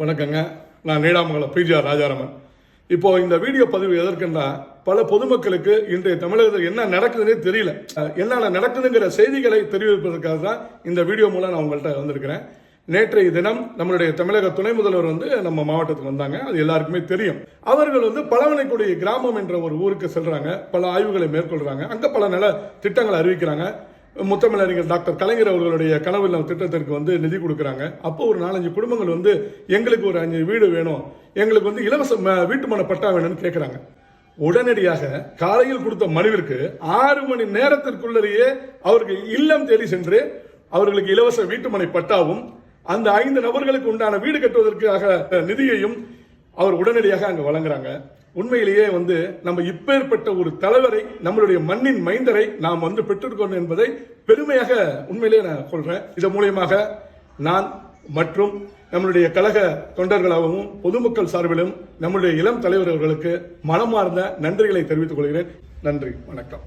வணக்கங்க. நான் நீடாமங்கலம் பிஜிஆர் ராஜாராமன். இப்போ இந்த வீடியோ பதிவு எதற்குன்னா, பல பொதுமக்களுக்கு இன்றைய தமிழகத்தில் என்ன நடக்குதுன்னே தெரியல. என்ன நடக்குதுங்கிற செய்திகளை தெரிவிப்பதற்காக தான் இந்த வீடியோ மூலம் நான் உங்கள்கிட்ட வந்திருக்கிறேன். நேற்றைய தினம் நம்மளுடைய தமிழக துணை முதல்வர் நம்ம மாவட்டத்துக்கு வந்தாங்க. அது எல்லாருக்குமே தெரியும். அவர்கள் பழவனைக்குடி கிராமம் என்ற ஒரு ஊருக்கு செல்றாங்க. பல ஆய்வுகளை மேற்கொள்றாங்க. அங்க பல நல திட்டங்களை அறிவிக்கிறாங்க. முத்தமிழறிஞர் டாக்டர் கலைஞர் அவர்களுடைய கனவு இல்லம் திட்டத்திற்கு நிதி கொடுக்குறாங்க. அப்போ ஒரு 4-5 குடும்பங்கள் எங்களுக்கு ஒரு 5 வீடு வேணும், எங்களுக்கு இலவச வீட்டுமனை பட்டா வேணும்னு கேட்கிறாங்க. உடனடியாக காலையில் கொடுத்த மனுவிற்கு 6 மணி நேரத்திற்குள்ளேயே அவருக்கு இல்லம் தேடி சென்று அவர்களுக்கு இலவச வீட்டுமனை பட்டாவும் அந்த 5 நபர்களுக்கு உண்டான வீடு கட்டுவதற்காக நிதியையும் அவர் உடனடியாக அங்க வழங்குறாங்க. உண்மையிலேயே நம்ம இப்பேற்பட்ட ஒரு தலைவரை, நம்மளுடைய மண்ணின் மைந்தரை நாம் பெற்றிருக்கோம் என்பதை பெருமையாக உண்மையிலேயே நான் சொல்றேன். இதன் மூலியமாக நான் மற்றும் நம்மளுடைய கழக தொண்டர்களாகவும் பொதுமக்கள் சார்பிலும் நம்முடைய இளம் தலைவர் அவர்களுக்கு மனமார்ந்த நன்றிகளை தெரிவித்துக் கொள்கிறேன். நன்றி, வணக்கம்.